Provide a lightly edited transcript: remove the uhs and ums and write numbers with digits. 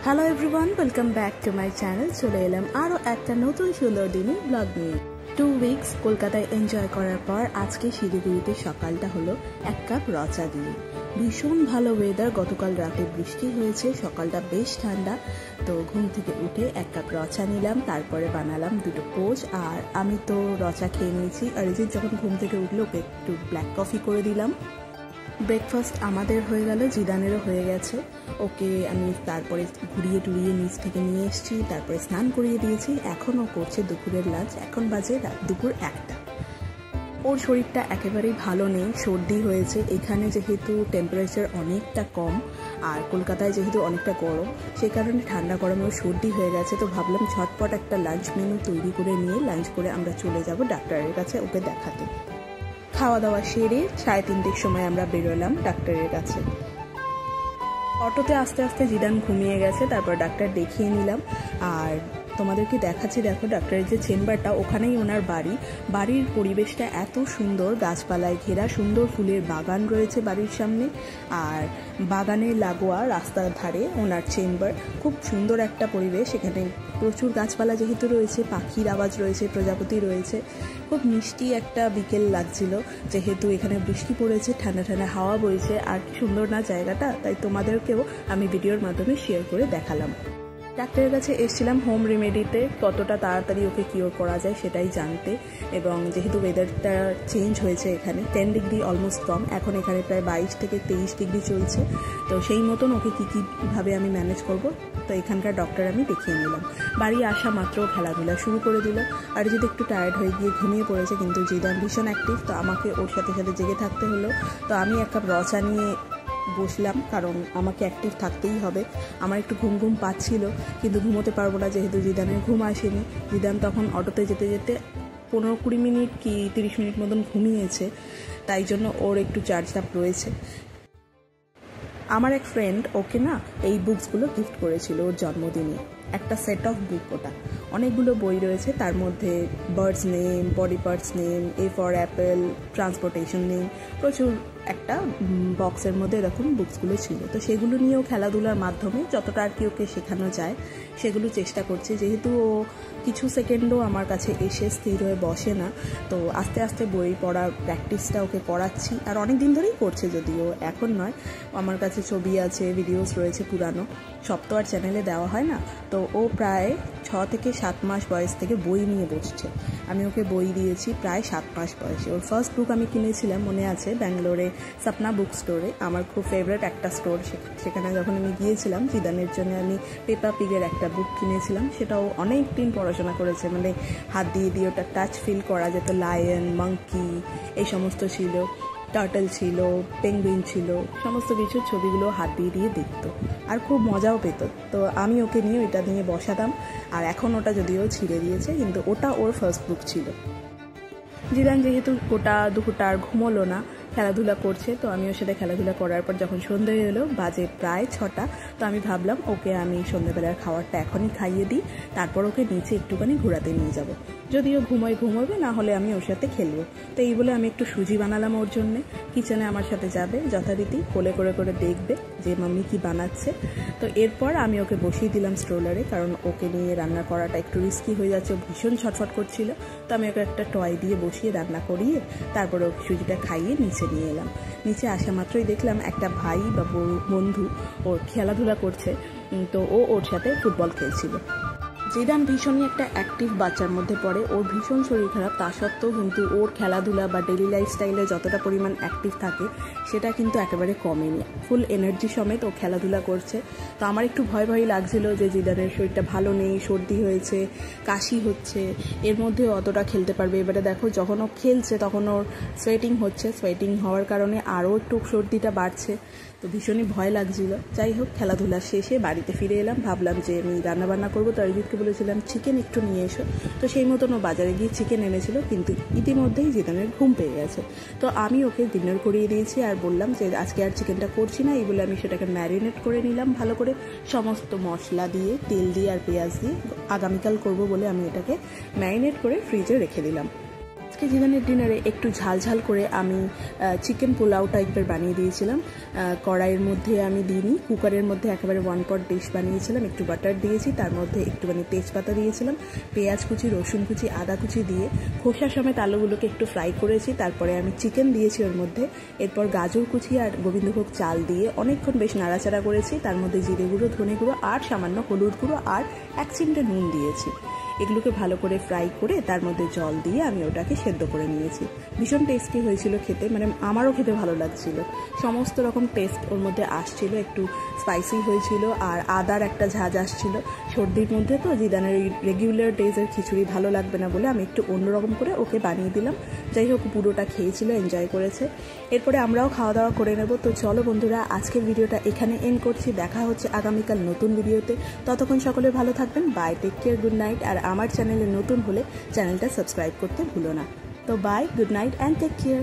Hello everyone, welcome back to my channel. চলে এলাম আরও একটা নতুন সুন্দর দিনে ব্লগ নিয়ে। 2 উইকস কলকাতায় এনজয় করার পর আজকে শিলিগুড়িতে সকালটা হলো 1 কাপ র চা দিয়ে। ভীষণ ভালো ওয়েদার, গতকাল রাতে বৃষ্টি হয়েছে, সকালটা বেশ ঠান্ডা। তো ঘুম থেকে উঠে 1 কাপ র চা নিলাম, তারপরে বানালাম 2টো পোচ। আর আমি তো র চা খেয়ে নিয়েছি। অরিজিৎ যখন ঘুম থেকে উঠলো ওকে একটু ব্ল্যাক কফি করে দিলাম। ব্রেকফাস্ট আমাদের হয়ে গেল, জিদানেরও হয়ে গেছে। ওকে আমি তারপরে ঘুরিয়ে টুরিয়ে নিচ থেকে নিয়ে এসেছি, তারপরে স্নান করিয়ে দিয়েছি। এখন ও করছে দুপুরের লাঞ্চ। এখন বাজে দুপুর 1টা। ওর শরীরটা একেবারেই ভালো নেই, সর্দি হয়েছে। এখানে যেহেতু টেম্পারেচার অনেকটা কম আর কলকাতায় যেহেতু অনেকটা গরম, সে কারণে ঠান্ডা গরমে ওর সর্দি হয়ে গেছে। তো ভাবলাম ঝটপট একটা লাঞ্চ মেনু তৈরি করে নিয়ে লাঞ্চ করে আমরা চলে যাব ডাক্তারের কাছে ওকে দেখাতে। খাওয়া দাওয়া সেরে 3:30টার সময় আমরা বেরোলাম ডাক্তারের কাছে। অটোতে আস্তে আস্তে জিদান ঘুমিয়ে গেছে, তারপর ডাক্তার দেখিয়ে নিলাম। আর তোমাদেরকে দেখাচ্ছি, দেখো ডাক্তারের যে চেম্বারটা, ওখানেই ওনার বাড়ি। বাড়ির পরিবেশটা এত সুন্দর, গাছপালায় ঘেরা, সুন্দর ফুলের বাগান রয়েছে বাড়ির সামনে। আর বাগানের লাগোয়া রাস্তার ধারে ওনার চেম্বার। খুব সুন্দর একটা পরিবেশ। এখানে প্রচুর গাছপালা যেহেতু রয়েছে, পাখির আওয়াজ রয়েছে, প্রজাপতি রয়েছে। খুব মিষ্টি একটা বিকেল লাগছিল, যেহেতু এখানে বৃষ্টি পড়েছে, ঠান্ডা ঠান্ডা হাওয়া বইছে। আর কি সুন্দর না জায়গাটা, তাই তোমাদেরকেও আমি ভিডিওর মাধ্যমে শেয়ার করে দেখালাম। ডাক্তারের কাছে এসেছিলাম হোম রেমেডিতে কতটা তাড়াতাড়ি ওকে কিওর করা যায় সেটাই জানতে। এবং যেহেতু ওয়েদারটা চেঞ্জ হয়েছে, এখানে 10 ডিগ্রি অলমোস্ট কম, এখন এখানে প্রায় 22 থেকে 23 ডিগ্রি চলছে। তো সেই মতন ওকে কীভাবে আমি ম্যানেজ করব, তো এখানকার ডক্টর আমি দেখিয়ে নিলাম। বাড়ি আসা মাত্র খেলাধুলা শুরু করে দিল। আর যদি একটু টায়ার্ড হয়ে গিয়ে ঘুমিয়ে পড়েছে, কিন্তু জিদান ভীষণ অ্যাক্টিভ, তো আমাকে ওর সাথে সাথে জেগে থাকতে হলো। তো আমি 1 কাপ র চা নিয়ে বসলাম, কারণ আমাকে অ্যাক্টিভ থাকতেই হবে। আমার একটু ঘুম ঘুম পাচ্ছিল, কিন্তু ঘুমোতে পারবো না যেহেতু জিদানের ঘুম আসেনি। জিদান তখন অটোতে যেতে যেতে 15-20 মিনিট কি 30 মিনিট মতন ঘুমিয়েছে, তাই জন্য ওর একটু চার্জ আপ রয়েছে। আমার এক ফ্রেন্ড ওকে না এই বুকসগুলো গিফট করেছিল ওর জন্মদিনে। একটা সেট অফ বুক, ওটা অনেকগুলো বই রয়েছে, তার মধ্যে birds name, body parts name, A for Apple, transportation name, প্রচুর একটা বক্সের মধ্যে এরকম বুকসগুলো ছিল। তো সেগুলো নিয়েও খেলাধুলার মাধ্যমে যতটা আর কি ওকে শেখানো যায় সেগুলো চেষ্টা করছে। যেহেতু ও কিছু সেকেন্ডও আমার কাছে এসে স্থির হয়ে বসে না, তো আস্তে আস্তে বই পড়ার প্র্যাকটিসটা ওকে করাচ্ছি। আর অনেক দিন ধরেই করছে, যদিও এখন নয়। আমার কাছে ছবি আছে, ভিডিওস রয়েছে পুরানো, সব তো আর চ্যানেলে দেওয়া হয় না। তো ও প্রায় 6 থেকে 7 মাস বয়স থেকে বই নিয়ে বসছে। আমি ওকে বই দিয়েছি প্রায় 7 মাস বয়সে। ওর ফার্স্ট বুক আমি কিনেছিলাম, মনে আছে, ব্যাঙ্গালোরে স্বপ্না বুক স্টোরে। আমার খুব ফেভারিট একটা স্টোর, সেখানে যখন আমি গিয়েছিলাম জিদানের জন্য আমি পেপা পিগের একটা বুক কিনেছিলাম। সেটাও অনেক দিন পড়াশোনা করেছে, মানে হাত দিয়ে দিয়ে ওটা টাচ ফিল করা যেত। লায়ন, মাঙ্কি এই সমস্ত ছিল, টার্টল ছিল, পেঙ্গুইন ছিল, সমস্ত কিছু ছবিগুলো হাত দিয়ে দিয়ে দেখতো আর খুব মজাও পেত। তো আমি ওকে নিয়ে ওইটা নিয়ে বসাতাম। আর এখন ওটা যদিও ছিঁড়ে দিয়েছে, কিন্তু ওটা ওর ফার্স্ট বুক ছিল। জিদান যেহেতু ওটা দুপুরটা আর ঘুমোলো না, খেলাধুলা করছে, তো আমি ওর সাথে খেলাধুলা করার পর যখন সন্ধ্যে এলো, বাজে প্রায় 6টা, তো আমি ভাবলাম ওকে আমি সন্ধ্যাবেলার খাবারটা এখনই খাইয়ে দিই, তারপর ওকে নিচে একটুখানি ঘোরাতে নিয়ে যাব। যদিও ঘুমোবে, না হলে আমি ওর সাথে খেলবো। তো এই বলে আমি একটু সুজি বানালাম ওর জন্যে। কিচেনে আমার সাথে যাবে, যথারীতি কোলে করে করে দেখবে যে মাম্মি কি বানাচ্ছে। তো এরপর আমি ওকে বসিয়ে দিলাম স্ট্রোলারে, কারণ ওকে নিয়ে রান্না করাটা একটু রিস্কি হয়ে যাচ্ছে, ভীষণ ছটফট করছিল। তো আমি ওকে একটা টয় দিয়ে বসিয়ে রান্না করিয়ে তারপরে ওকে সুজিটা খাইয়ে নিচে নিয়ে এলাম। নিচে আসা মাত্রই দেখলাম একটা ভাই বা বন্ধু ওর খেলাধুলা করছে, তো ও ওর সাথে ফুটবল খেলছিল। জিদান ভীষণই একটা অ্যাক্টিভ বাচ্চার মধ্যে পড়ে। ওর ভীষণ শরীর খারাপ, তা সত্ত্বেও কিন্তু ওর খেলাধুলা বা ডেলি লাইফস্টাইলে যতটা পরিমাণ অ্যাক্টিভ থাকে সেটা কিন্তু একেবারে কমেনি। ফুল এনার্জি সমেত ও খেলাধুলা করছে। তো আমার একটু ভয় ভয় লাগছিল যে জিদানের শরীরটা ভালো নেই, সর্দি হয়েছে, কাশি হচ্ছে, এর মধ্যেও অতটা খেলতে পারবে। এবারে দেখো যখন ও খেলছে তখন ওর সোয়েটিং হচ্ছে, সোয়েটিং হওয়ার কারণে আরও একটু সর্দিটা বাড়ছে। তো ভীষণই ভয় লাগছিল। যাই হোক, খেলাধুলা শেষে বাড়িতে ফিরে এলাম। ভাবলাম যে আমি রান্নাবান্না করবো, তো অরিজিৎকে বলেছিলাম চিকেন একটু নিয়ে এসো। তো সেই মতন ও বাজারে গিয়ে চিকেন এনেছিল, কিন্তু ইতিমধ্যেই জিদানের ঘুম পেয়ে গেছে। তো আমি ওকে ডিনার করিয়ে দিয়েছি আর বললাম যে আজকে আর চিকেনটা করছি না। এই বলে আমি সেটাকে ম্যারিনেট করে নিলাম ভালো করে, সমস্ত মশলা দিয়ে, তেল দিয়ে আর পেঁয়াজ দিয়ে। আগামীকাল করব বলে আমি এটাকে ম্যারিনেট করে ফ্রিজে রেখে দিলাম। আজকে জিদানের ডিনারে একটু ঝাল ঝাল করে আমি চিকেন পোলাও টাইপের বানিয়ে দিয়েছিলাম। কড়াইয়ের মধ্যে আমি দিইনি, কুকারের মধ্যে একেবারে 1 পট ডিশ বানিয়েছিলাম। একটু বাটার দিয়েছি, তার মধ্যে একটুখানি তেজপাতা দিয়েছিলাম, পেঁয়াজ কুচি, রসুন কুচি, আদা কুচি দিয়ে খোসা সমেত আলুগুলোকে একটু ফ্রাই করেছি। তারপরে আমি চিকেন দিয়েছি ওর মধ্যে। এরপর গাজর কুচি আর গোবিন্দভোগ চাল দিয়ে অনেকক্ষণ বেশ নাড়াচাড়া করেছি। তার মধ্যে জিরে গুঁড়ো, ধনে গুঁড়ো আর সামান্য হলুদ গুঁড়ো আর 1 চিমটে নুন দিয়েছি। এগুলোকে ভালো করে ফ্রাই করে তার মধ্যে জল দিয়ে আমি ওটাকে সেদ্ধ করে নিয়েছি। ভীষণ টেস্টি হয়েছিল খেতে, মানে আমারও খেতে ভালো লাগছিল। সমস্ত রকম টেস্ট ওর মধ্যে আসছিল, একটু স্পাইসি হয়েছিল আর আদার একটা ঝাঁঝ আসছিল। সর্দির মধ্যে তো জিদানের রেগুলার ডেজের খিচুড়ি ভালো লাগবে না বলে আমি একটু অন্যরকম করে ওকে বানিয়ে দিলাম। যাই হোক, পুরোটা খেয়েছিল, এনজয় করেছে। এরপরে আমরাও খাওয়া দাওয়া করে নেব। তো চলো বন্ধুরা, আজকের ভিডিওটা এখানে এন্ড করছি। দেখা হচ্ছে আগামীকাল নতুন ভিডিওতে। ততক্ষণ সকলে ভালো থাকবেন। Bye, take care, good night. আর আমার চ্যানেলে নতুন হলে চ্যানেলটা সাবস্ক্রাইব করতে ভুলো না। তো bye, good night and take care.